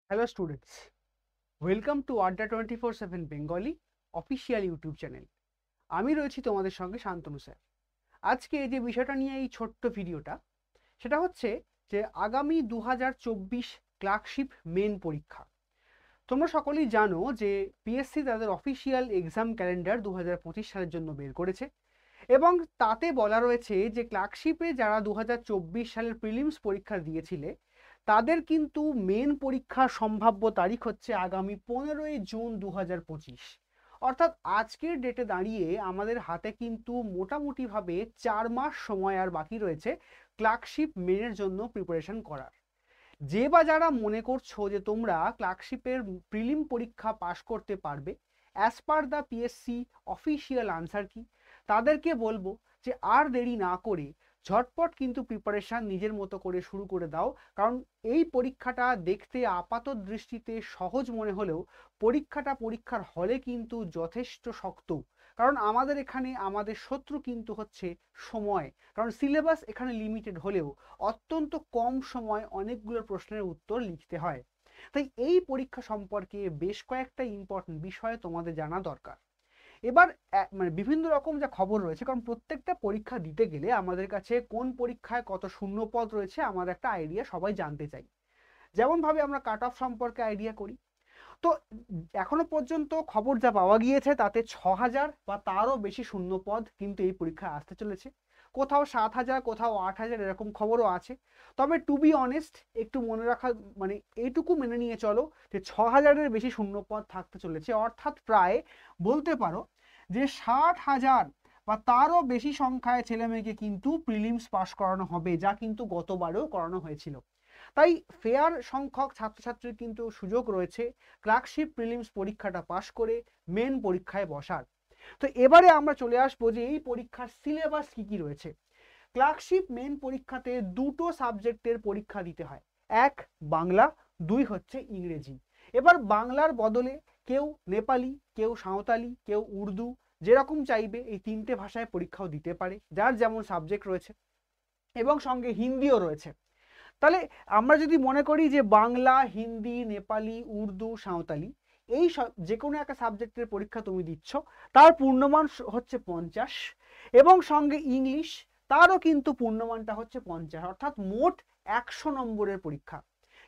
Hello students, welcome to আড্ডা 24/7 Bengali official YouTube channel. আমি রয়েছি তোমাদের সঙ্গে শান্তনু স্যার। আজকে যে বিষয়টা নিয়ে এই ছোট্ট ভিডিওটা, সেটা হচ্ছে যে আগামী 2024 ক্লার্কশিপ মেন পরীক্ষা। তোমরা সকলেই জানো যে পিএসসি তাদের অফিসিয়াল এক্সাম ক্যালেন্ডার 2025 সালের জন্য বের করেছে এবং তাতে বলা রয়েছে যে ক্লার্কশিপে যারা 2024 সালের প্রিলিমস পরীক্ষা দিয়েছিলে তাদের কিন্তু মেন পরীক্ষার সম্ভাব্য তারিখ হচ্ছে আগামী 15ই জুন 2025। অর্থাৎ আজকের ডেটে দাঁড়িয়ে আমাদের হাতে কিন্তু মোটামুটিভাবে 4 মাস সময় আর বাকি রয়েছে ক্লার্কশিপ মেনের জন্য প্রিপারেশন করার। যে বা যারা মনে করছো যে তোমরা ক্লার্কশিপের প্রিলিম পরীক্ষা পাশ করতে পারবে as per the PSC official answer কি, তাদেরকে বলবো যে আর দেরি না করে ঝটপট কিন্তু প্রিপারেশান নিজের মতো করে শুরু করে দাও। কারণ এই পরীক্ষাটা দেখতে আপাত দৃষ্টিতে সহজ মনে হলেও পরীক্ষার হলে কিন্তু যথেষ্ট শক্ত। কারণ আমাদের এখানে আমাদের শত্রু কিন্তু হচ্ছে সময়। কারণ সিলেবাস এখানে লিমিটেড হলেও অত্যন্ত কম সময় অনেকগুলো প্রশ্নের উত্তর লিখতে হয়। তাই এই পরীক্ষা সম্পর্কে বেশ কয়েকটা ইম্পর্টেন্ট বিষয় তোমাদের জানা দরকার। এবার মানে বিভিন্ন রকম যা খবর রয়েছে, কারণ প্রত্যেকটা পরীক্ষা দিতে গেলে আমাদের কাছে কোন পরীক্ষায় কত শূন্যপদ রয়েছে আমার একটা আইডিয়া সবাই জানতে চাই। যেমনভাবে আমরা কাট অফ সম্পর্কে আইডিয়া করি। তো এখনো পর্যন্ত খবর যা পাওয়া গিয়েছে তাতে 6,000 বা তারও বেশি শূন্যপদ কিন্তু এই পরীক্ষায় আসতে চলেছে। কোথাও 7,000, কোথাও 8,000 এরকম খবরও আছে। তবে টু বি অনেস্ট একটু মনে রাখা মানে এইটুকু মেনে নিয়ে চলো যে 6,000-এর বেশি শূন্যপদ থাকতে চলেছে। অর্থাৎ প্রায় বলতে পারো যে 60,000 বা তারও বেশি সংখ্যায় ছেলেমেয়েকে কিন্তু প্রিলিমস পাস করানো হবে, যা কিন্তু গতবারেও করানো হয়েছিল। তাই ফেয়ার সংখ্যক ছাত্রছাত্রীর কিন্তু সুযোগ রয়েছে ক্লার্কশিপ প্রিলিমস পরীক্ষাটা পাশ করে মেন পরীক্ষায় বসার। তো এবারে আমরা চলে আসবো যে এই পরীক্ষার সিলেবাস কি কি রয়েছে। ক্লার্কশিপ মেন পরীক্ষাতে দুটো সাবজেক্টের পরীক্ষা দিতে হয়, এক বাংলা, দুই হচ্ছে ইংরেজি। এবার বাংলার বদলে কেউ নেপালি, কেউ সাঁওতালি, কেউ উর্দু, যেরকম চাইবে এই তিনটে ভাষায় পরীক্ষাও দিতে পারে, যার যেমন সাবজেক্ট রয়েছে, এবং সঙ্গে হিন্দিও রয়েছে। তাহলে আমরা যদি মনে করি যে বাংলা, হিন্দি, নেপালি, উর্দু, সাঁওতালি এই যে কোনো একটা সাবজেক্টের পরীক্ষা তুমি দিচ্ছ, তার পূর্ণমান হচ্ছে 50, এবং সঙ্গে ইংলিশ, তারও কিন্তু পূর্ণমানটা হচ্ছে 50, অর্থাৎ মোট 100 নম্বরের পরীক্ষা।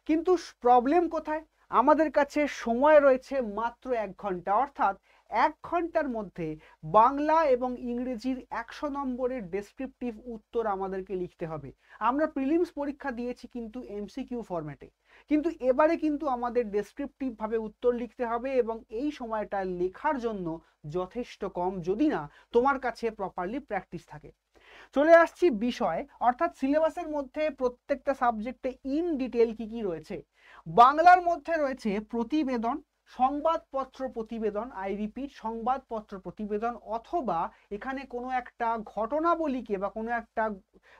কিন্তু প্রবলেম কোথায়? আমাদের কাছে সময় রয়েছে মাত্র 1 ঘন্টা, অর্থাৎ 1 ঘন্টার মধ্যে বাংলা এবং ইংরেজির 100 নম্বরের ডেসক্রিপটিভ উত্তর আমাদেরকে লিখতে হবে। আমরা প্রিলিমস পরীক্ষা দিয়েছি কিন্তু এমসিকিউ ফরম্যাটে, কিন্তু এবারে কিন্তু আমাদের ডেসক্রিপটিভ ভাবে উত্তর লিখতে হবে এবং এই সময়টা লেখার জন্য যথেষ্ট কম, যদি না তোমার কাছে প্রপারলি প্র্যাকটিস থাকে। চলে আসছি বিষয়, অর্থাৎ সিলেবাসের মধ্যে প্রত্যেকটা সাবজেক্টে ইন ডিটেল কি কি রয়েছে। বাংলার মধ্যে রয়েছে প্রতিবেদন, সংবাদপত্র প্রতিবেদন, আই রিপিট সংবাদপত্র প্রতিবেদন, অথবা এখানে কোনো একটা ঘটনাবলীকে বা কোনো একটা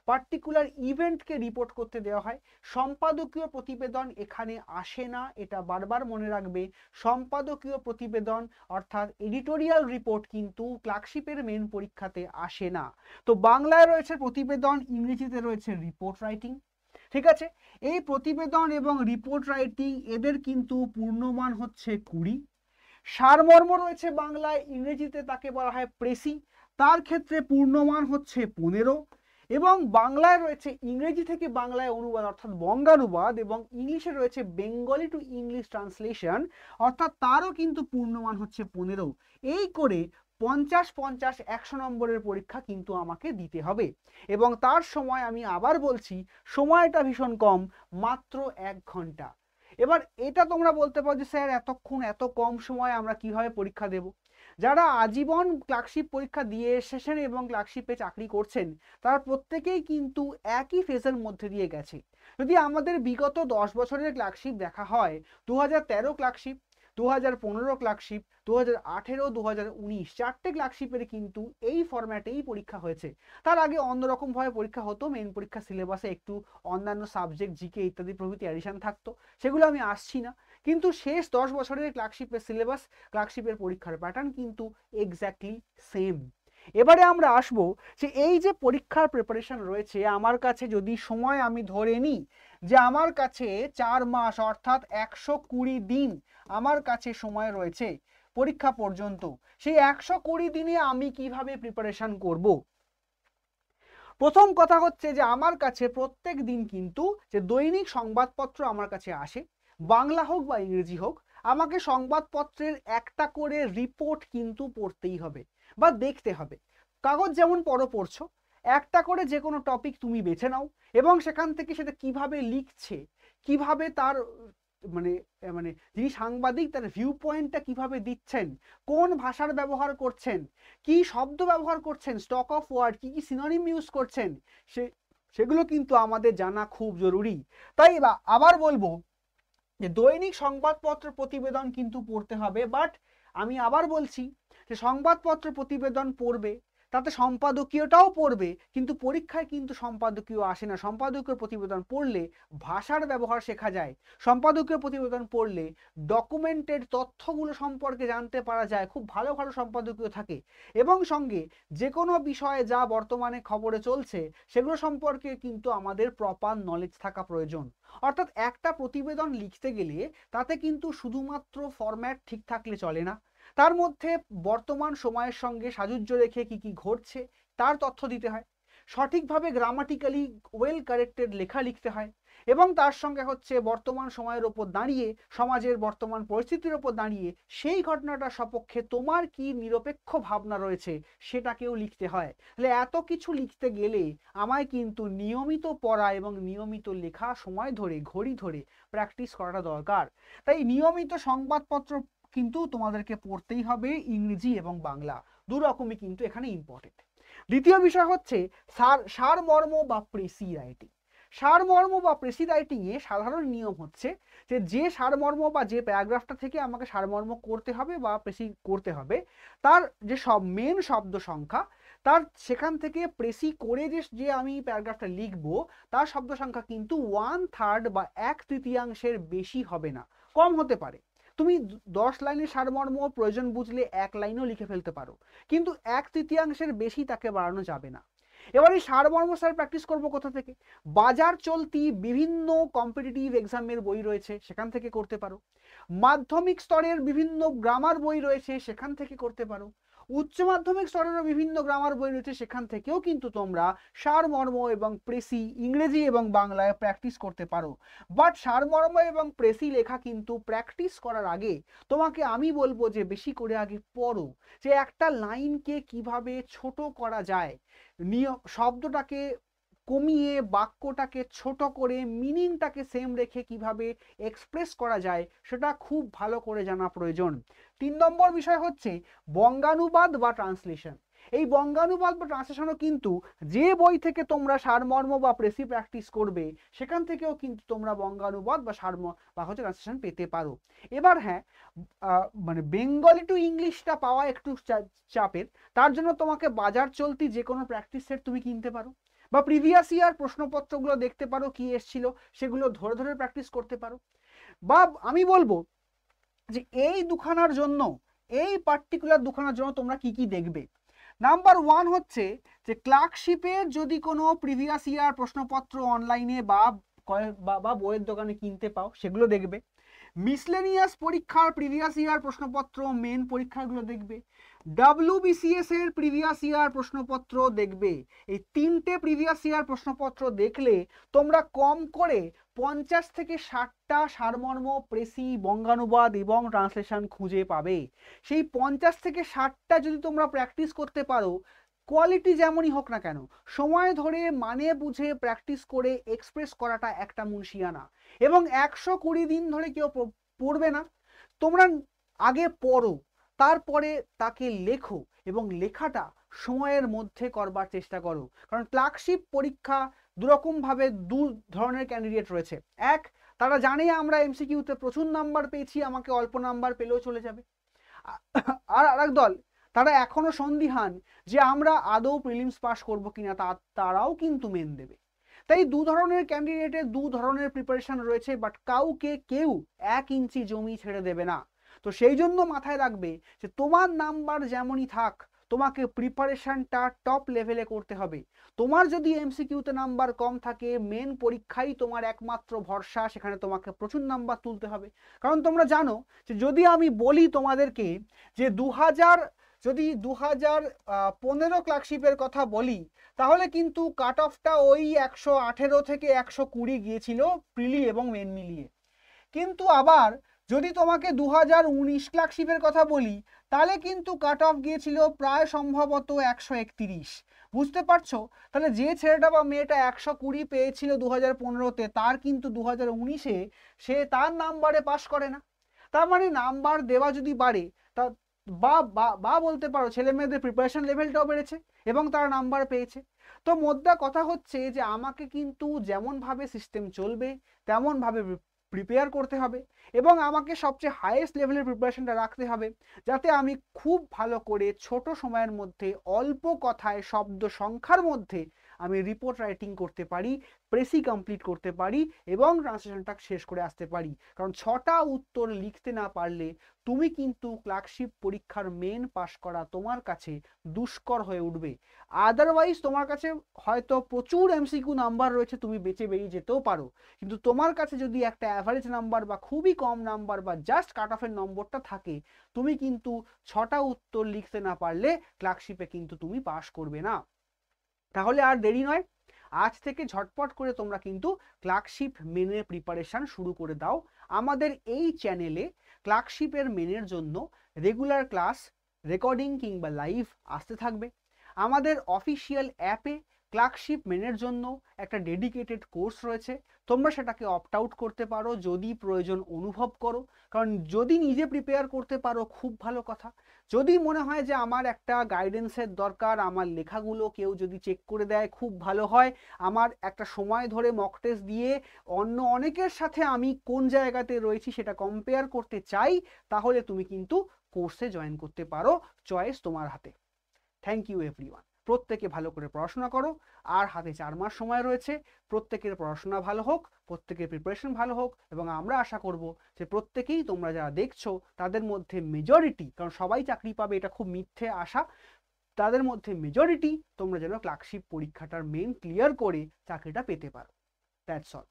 পার্টিকুলার ইভেন্টকে রিপোর্ট করতে দেওয়া হয়। সম্পাদকীয় প্রতিবেদন এখানে আসে না, এটা বারবার মনে রাখবে। সম্পাদকীয় প্রতিবেদন অর্থাৎ এডিটোরিয়াল রিপোর্ট কিন্তু ক্লার্কশিপের মেন পরীক্ষাতে আসে না। তো বাংলায় রয়েছে প্রতিবেদন, ইংরেজিতে রয়েছে রিপোর্ট রাইটিং। ঠিক আছে, এই প্রতিবেদন এবং রিপোর্ট রাইটিং এদের কিন্তু পূর্ণমান হচ্ছে 20। সারমর্ম রয়েছে বাংলায়, ইংরেজিতে তাকে বলা হয় প্রেসি, তার ক্ষেত্রে পূর্ণমান হচ্ছে 15। এবং বাংলায় রয়েছে ইংরেজি থেকে বাংলায় অনুবাদ অর্থাৎ বঙ্গানুবাদ, এবং ইংলিশে রয়েছে বেঙ্গলি টু ইংলিশ ট্রান্সলেশন, অর্থাৎ তারও কিন্তু পূর্ণমান হচ্ছে 15। এই করে 50-50 100 নম্বরের পরীক্ষা কিন্তু আমাকে দিতে হবে, এবং তার সময় আমি আবার বলছি সময়টা ভীষণ কম, মাত্র 1 ঘন্টা। এবার এটা তোমরা বলতে পারো যে স্যার এতক্ষণ এত কম সময় আমরা কিভাবে পরীক্ষা দেব। যারা আজীবন ক্লার্কশিপ পরীক্ষা দিয়ে এসেছেন এবং ক্লার্কশিপে চাকরি করছেন, তারা প্রত্যেকেই কিন্তু একই ফেজের মধ্যে দিয়ে গেছে। যদি আমাদের বিগত 10 বছরের ক্লার্কশিপ দেখা হয়, 2013 ক্লার্কশিপ, 2015 ক্লার্কশিপ, 2018, 2019 চারটে ক্লার্কশিপের কিন্তু এই ফরম্যাটেই পরীক্ষা হয়েছে। তার আগে অন্যরকমভাবে পরীক্ষা হতো, মেন পরীক্ষা সিলেবাসে একটু অন্যান্য সাবজেক্ট, জিকে ইত্যাদি প্রভৃতি অ্যাডিশন থাকতো, সেগুলো আমি আসছি না। কিন্তু শেষ 10 বছরের ক্লার্কশিপের সিলেবাস, ক্লার্কশিপের পরীক্ষার প্যাটার্ন কিন্তু এক্স্যাক্টলি সেম। এবারে আমরা আসবো যে এই যে পরীক্ষার প্রিপারেশন রয়েছে, আমার কাছে যদি সময় আমি ধরে নিই যে আমার কাছে 4 মাস অর্থাৎ 120 দিন আমার কাছে সময় রয়েছে পরীক্ষা পর্যন্ত, সেই 120 দিনে আমি কিভাবে প্রিপারেশন করব। প্রথম কথা হচ্ছে যে আমার কাছে প্রত্যেক দিন কিন্তু যে দৈনিক সংবাদপত্র আমার কাছে আসে, বাংলা হোক বা ইংরেজি হোক, আমাকে সংবাদপত্রের একটা করে রিপোর্ট কিন্তু পড়তেই হবে বা দেখতে হবে। কাগজ যেমন পড়ছো, একটা করে যে কোনো টপিক তুমি বেছে নাও এবং সেখান থেকে সেটা কিভাবে লিখছে, কিভাবে তার মানে মানে যিনি সাংবাদিক তার ভিউ পয়েন্টটা কিভাবে দিচ্ছেন, কোন ভাষার ব্যবহার করছেন, কি শব্দ ব্যবহার করছেন, স্টক অফ ওয়ার্ড, কি কি সিনোনিম ইউজ করছেন, সেগুলো কিন্তু আমাদের জানা খুব জরুরি। তাই আবার বলবো যে দৈনিক সংবাদপত্র প্রতিবেদন কিন্তু পড়তে হবে, বাট আমি আবার বলছি যে সংবাদপত্র প্রতিবেদন পড়বে, তাতে সম্পাদকীয়টাও পড়বে, কিন্তু পরীক্ষায় কিন্তু সম্পাদকীয় আসে না। সম্পাদকীয় প্রতিবেদন পড়লে ভাষার ব্যবহার শেখা যায়, সম্পাদকীয় প্রতিবেদন পড়লে ডকুমেন্টের তথ্যগুলো সম্পর্কে জানতে পারা যায়, খুব ভালো ভালো সম্পাদকীয় থাকে, এবং সঙ্গে যে কোনো বিষয়ে যা বর্তমানে খবরে চলছে সেগুলো সম্পর্কে কিন্তু আমাদের প্রপার নলেজ থাকা প্রয়োজন। অর্থাৎ একটা প্রতিবেদন লিখতে গেলে তাতে কিন্তু শুধুমাত্র ফরম্যাট ঠিক থাকলে চলে না, তার মধ্যে বর্তমান সময়ের সঙ্গে সাযুজ্য রেখে কি কি ঘটছে তার তথ্য দিতে হয়, সঠিকভাবে গ্রামাটিক্যালি ওয়েল কারেক্টেড লেখা লিখতে হয়, এবং তার সঙ্গে হচ্ছে বর্তমান সময়ের ওপর দাঁড়িয়ে, সমাজের বর্তমান পরিস্থিতির ওপর দাঁড়িয়ে সেই ঘটনাটার সপক্ষে তোমার কি নিরপেক্ষ ভাবনা রয়েছে সেটাকেও লিখতে হয়। তাহলে এত কিছু লিখতে গেলে আমায় কিন্তু নিয়মিত পড়া এবং নিয়মিত লেখা, সময় ধরে ঘড়ি ধরে প্র্যাকটিস করাটা দরকার। তাই নিয়মিত সংবাদপত্র কিন্তু তোমাদেরকে পড়তেই হবে, ইংরেজি এবং বাংলা দু রকমই কিন্তু এখানে ইম্পর্টেন্ট। দ্বিতীয় বিষয় হচ্ছে সারমর্ম বা প্রেসি রাইটিং। সারমর্ম বা প্রেসি রাইটিংয়ে সাধারণ নিয়ম হচ্ছে যে সারমর্ম বা যে প্যারাগ্রাফটা থেকে আমাকে সারমর্ম করতে হবে বা প্রেসি করতে হবে, তার যে সব মেন শব্দ সংখ্যা, তার সেখান থেকে প্রেসি করে যে আমি প্যারাগ্রাফটা লিখবো তার শব্দ সংখ্যা কিন্তু 1/3 বা 1/3 বেশি হবে না, কম হতে পারে। তুমি 10 লাইনের সারমর্ম প্রয়োজন বুঝলে 1 লাইনও লিখে ফেলতে পারো, কিন্তু 1/3 বেশি তাকে বাড়ানো যাবে না। এবার এই সারমর্ম স্যার প্র্যাকটিস করবো কোথা থেকে? বাজার চলতি বিভিন্ন কম্পিটিটিভ এক্সামের বই রয়েছে, সেখান থেকে করতে পারো। মাধ্যমিক স্তরের বিভিন্ন গ্রামার বই রয়েছে, সেখান থেকে করতে পারো। উচ্চ মাধ্যমিক স্তরেরও বিভিন্ন গ্রামার বই রয়েছে, সেখান থেকেও কিন্তু তোমরা সারমর্ম এবং প্রেসি ইংরেজি এবং বাংলায় প্র্যাকটিস করতে পারো। বাট সারমর্ম এবং প্রেসি লেখা কিন্তু প্র্যাকটিস করার আগে তোমাকে আমি বলবো যে বেশি করে আগে পড়ো, যে একটা লাইনকে কিভাবে ছোট করা যায়, শব্দটাকে কমিয়ে বাক্যটাকে ছোট করে মিনিংটাকে সেম রেখে কিভাবে এক্সপ্রেস করা যায় সেটা খুব ভালো করে জানা প্রয়োজন। 3 নম্বর বিষয় হচ্ছে বঙ্গানুবাদ বা ট্রান্সলেশন। এই বঙ্গানুবাদ বা ট্রান্সলেশনও কিন্তু যে বই থেকে তোমরা সারমর্ম বা প্রেসি প্র্যাকটিস করবে সেখান থেকেও কিন্তু তোমরা বঙ্গানুবাদ বা বা হচ্ছে ট্রান্সলেশন পেতে পারো। এবার হ্যাঁ, মানে বেঙ্গলি টু ইংলিশটা পাওয়া একটু চাপের, তার জন্য তোমাকে বাজার চলতি যে কোনো প্র্যাকটিস সেট তুমি কিনতে পারো, বা প্রিভিয়াস ইয়ার প্রশ্নপত্রগুলো দেখতে পারো কি এসেছিল, সেগুলো ধরে ধরে প্র্যাকটিস করতে পারো। বা আমি বলবো যে এই দুখানার জন্য, এই পার্টিকুলার দুখানার জন্য তোমরা কি কি দেখবে। নাম্বার 1 হচ্ছে যে ক্লার্কশিপের যদি কোনো প্রিভিয়াস ইয়ার প্রশ্নপত্র অনলাইনে বা বইয়ের দোকানে কিনতে পাও সেগুলো দেখবে। মিসলেনিয়াস পরীক্ষার প্রিভিয়াস ইয়ার প্রশ্নপত্র মেন পরীক্ষাগুলো দেখবে। WBCS এর প্রিভিয়াস ইয়ার প্রশ্নপত্র দেখবে। এই 3টে প্রিভিয়াস ইয়ার প্রশ্নপত্র দেখলে তোমরা কম করে 50 থেকে 60টা সারমর্ম, প্রেসি, বঙ্গানুবাদ এবং ট্রান্সলেশন খুঁজে পাবে। সেই 50 থেকে 60টা যদি তোমরা প্র্যাকটিস করতে পারো, কোয়ালিটি যেমনই হোক না কেন, সময় ধরে মানে বুঝে প্র্যাকটিস করে এক্সপ্রেস করাটা একটা মুনশিয়ানা। এবং 120 দিন ধরে কেউ পড়বে না, তোমরা আগে পড়ো, তারপরে তাকে লেখো এবং লেখাটা সময়ের মধ্যে করবার চেষ্টা করো। কারণ ক্লার্কশিপ পরীক্ষা দুরকমভাবে দু ধরনের ক্যান্ডিডেট রয়েছে। এক, তারা জানে আমরা এমসিকিউতে প্রচুর নাম্বার পেয়েছি, আমাকে অল্প নাম্বার পেলেও চলে যাবে। আর আরেক দল, তারা এখনো সন্দিহান যে আমরা আদৌ প্রিলিমস পাস করবো কিনা, তারাও কিন্তু মেন দেবে। তাই দু ধরনের ক্যান্ডিডেটের দু ধরনের প্রিপারেশন রয়েছে, বাট কাউকে কেউ 1 ইঞ্চি জমি ছেড়ে দেবে না। তো সেই জন্য মাথায় রাখবে যে তোমার নাম্বার যেমনই থাক, তোমাকে প্রিপারেশনটা টপ লেভেলে করতে হবে। তোমার যদি এমসিকিউতে নাম্বার কম থাকে, মেন পরীক্ষাই তোমার একমাত্র ভরসা, সেখানে তোমাকে প্রচুর নাম্বার তুলতে হবে। কারণ তোমরা জানো যে যদি আমি বলি তোমাদেরকে যে 2015 ক্লার্কশিপের কথা বলি, তাহলে কিন্তু কাট অফটা ওই 118 থেকে 120 গিয়েছিল প্রিলি এবং মেন মিলিয়ে। কিন্তু আবার যদি তোমাকে 2019 ক্লার্কশিপের কথা বলি, তাহলে কিন্তু কাট অফ গিয়েছিল প্রায় সম্ভবত 131। বুঝতে পারছো? তাহলে যে ছেলেটা বা মেয়েটা 120 পেয়েছিল 2015-তে, তার কিন্তু 2019-এ সে তার নাম্বারে পাস করে না। তার মানে নাম্বার দেওয়া যদি বাড়ে, তা বা বা বলতে পারো ছেলে মেয়েদের প্রিপারেশন লেভেলটাও বেড়েছে এবং তারা নাম্বার পেয়েছে। তো মোদ্দা কথা হচ্ছে যে আমাকে কিন্তু যেমনভাবে সিস্টেম চলবে তেমনভাবে প্রিপেয়ার করতে হবে এবং আমাকে সবচেয়ে হাইয়েস্ট লেভেলের প্রিপারেশনটা রাখতে হবে, যাতে আমি খুব ভালো করে ছোট সময়ের মধ্যে অল্প কথায় শব্দ সংখ্যার মধ্যে আমি রিপোর্ট রাইটিং করতে পারি, প্রেসি কমপ্লিট করতে পারি এবং ট্রান্সলেশনটা শেষ করে আসতে পারি। কারণ 6টা উত্তর লিখতে না পারলে তুমি কিন্তু ক্লার্কশিপ পরীক্ষার মেন পাস করা তোমার কাছে দুষ্কর হয়ে উঠবে। আদারওয়াইজ তোমার কাছে হয়তো প্রচুর এমসিকিউ নাম্বার রয়েছে, তুমি বেঁচে বেরিয়ে যেতেও পারো, কিন্তু তোমার কাছে যদি একটা অ্যাভারেজ নাম্বার বা খুবই কম নাম্বার বা জাস্ট কাট অফের নম্বরটা থাকে, তুমি কিন্তু 6টা উত্তর লিখতে না পারলে ক্লার্কশিপে কিন্তু তুমি পাস করবে না। তাহলে আর দেরি নয়, আজ থেকে ঝটপট করে তোমরা কিন্তু ক্লার্কশিপ মেনের প্রিপারেশন শুরু করে দাও। আমাদের এই চ্যানেলে ক্লার্কশিপের মেনের জন্য রেগুলার ক্লাস, রেকর্ডিং কিংবা লাইভ আসতে থাকবে। আমাদের অফিসিয়াল অ্যাপে ক্লার্কশিপ মেনের জন্য একটা ডেডিকেটেড কোর্স রয়েছে, তোমরা সেটাকে অপ্ট আউট করতে পারো যদি প্রয়োজন অনুভব করো। কারণ যদি নিজে প্রিপেয়ার করতে পারো খুব ভালো কথা, যদি মনে হয় যে আমার একটা গাইডেন্সের দরকার, আমার লেখাগুলো কেউ যদি চেক করে দেয় খুব ভালো হয়, আমার একটা সময় ধরে মক টেস্ট দিয়ে অন্য অনেকের সাথে আমি কোন জায়গাতে রয়েছি সেটা কম্পেয়ার করতে চাই, তাহলে তুমি কিন্তু কোর্সে জয়েন করতে পারো, চয়েস তোমার হাতে। Thank you everyone. প্রত্যেকে ভালো করে পড়াশোনা করো, আর হাতে 4 মাস সময় রয়েছে। প্রত্যেকের পড়াশোনা ভালো হোক, প্রত্যেকের প্রিপারেশন ভালো হোক, এবং আমরা আশা করব যে প্রত্যেকেই তোমরা যারা দেখছো তাদের মধ্যে মেজরিটি, কারণ সবাই চাকরি পাবে এটা খুব মিথ্যে আশা, তাদের মধ্যে মেজরিটি তোমরা যেন ক্লার্কশিপ পরীক্ষাটার মেন ক্লিয়ার করে চাকরিটা পেতে পারো। That's all.